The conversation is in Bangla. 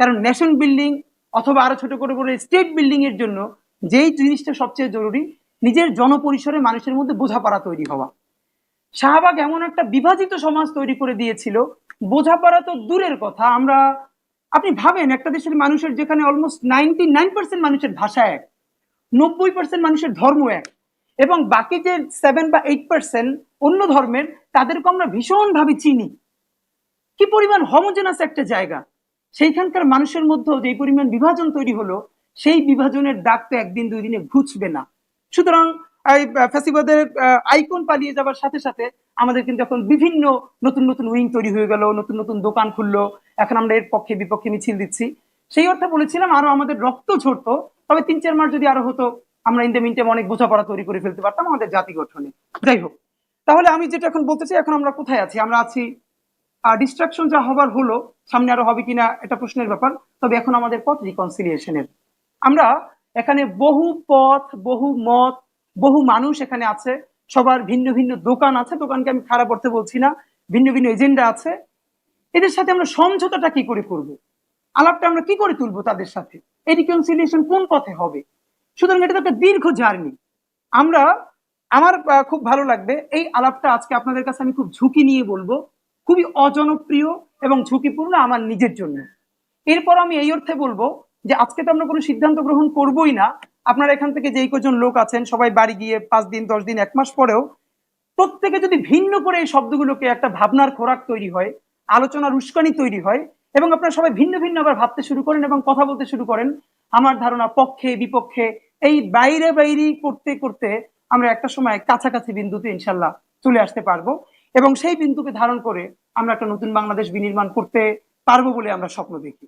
কারণ নেশন বিল্ডিং অথবা আরো ছোট করে বলে স্টেট বিল্ডিং এর জন্য যেই জিনিসটা সবচেয়ে জরুরি, নিজের জনপরিসরে মানুষের মধ্যে বোঝাপড়া তৈরি হওয়া। শাহবাগ এমন একটা বিভাজিত সমাজ তৈরি করে দিয়েছিল, বোঝাপড়া তো দূরের কথা। আপনি ভাবেন একটা দেশের মানুষের যেখানে অলমোস্ট 99% মানুষের ভাষা এক, 90% মানুষের ধর্ম এক, এবং বাকি যে 7 বা 8% অন্য ধর্মের, তাদেরকে আমরা ভীষণভাবে চিনি। কি পরিমাণ হোমোজেনাস একটা জায়গা, সেইখানকার মানুষের মধ্যেও যে পরিমাণ বিভাজন তৈরি হলো, সেই বিভাজনের দাগ তো একদিন দুই দিনে ঘুচবে না। সুতরাং এই ফ্যাসিবাদের আইকন পালিয়ে যাবার সাথে সাথে আমাদের কিন্তু এখন বিভিন্ন নতুন নতুন উইং তৈরি হয়ে গেল, নতুন নতুন দোকান খুললো, এখন আমরা এর পক্ষে বিপক্ষে মিছিল দিচ্ছি। সেই অর্থে বলেছিলাম আরো আমাদের রক্ত ঝরতো, তবে 3-4 মাস যদি আরো হতো, আমরা ইন দ্য মিনটাইম অনেক বোঝাপড়া তৈরি করে ফেলতে পারতাম আমাদের জাতি গঠনে। যাই হোক, তাহলে আমি যেটা এখন বলতে চাই, এখন আমরা কোথায় আছি? আমরা আছি ডিস্ট্রাকশন যা হবার হলো, সামনে আরো হবে কিনা এটা প্রশ্নের ব্যাপার। তবে এখন আমাদের পথ রিকনসিলিয়েশনের। আমরা এখানে বহু পথ, বহু মত, বহু মানুষ এখানে আছে, সবার ভিন্ন ভিন্ন দোকান আছে, দোকানকে আমি খারাপ অর্থে বলছি না, ভিন্ন ভিন্ন এজেন্ডা আছে। এদের সাথে আমরা সমঝোতাটা কি করে করব, আলাপটা আমরা কি করে তুলবো তাদের সাথে, এই রিকনসিলিয়েশন কোন পথে হবে? সুতরাং এটা তো একটা দীর্ঘ জার্নি। আমরা আমার খুব ভালো লাগবে এই আলাপটা আজকে আপনাদের কাছে আমি খুব ঝুঁকি নিয়ে বলবো, খুবই অজনপ্রিয় এবং ঝুঁকিপূর্ণ আমার নিজের জন্য। এরপর আমি এই অর্থে বলবো যে আজকে তো আমরা কোনো সিদ্ধান্ত গ্রহণ করবোই না। আপনারা এখান থেকে যেই কজন লোক আছেন সবাই বাড়ি গিয়ে 5 দিন, 10 দিন, 1 মাস পরেও প্রত্যেকে যদি ভিন্ন করে এই শব্দগুলোকে একটা ভাবনার খোরাক তৈরি হয়, আলোচনার উস্কানি তৈরি হয়, এবং আপনারা সবাই ভিন্ন ভিন্ন আবার ভাবতে শুরু করেন এবং কথা বলতে শুরু করেন, আমার ধারণা পক্ষে বিপক্ষে এই বাইরে বাইরে করতে করতে আমরা একটা সময় কাছাকাছি বিন্দুতে ইনশাল্লাহ চলে আসতে পারবো, এবং সেই বিন্দুকে ধারণ করে আমরা একটা নতুন বাংলাদেশ বিনির্মাণ করতে পারবো বলে আমরা স্বপ্ন দেখি।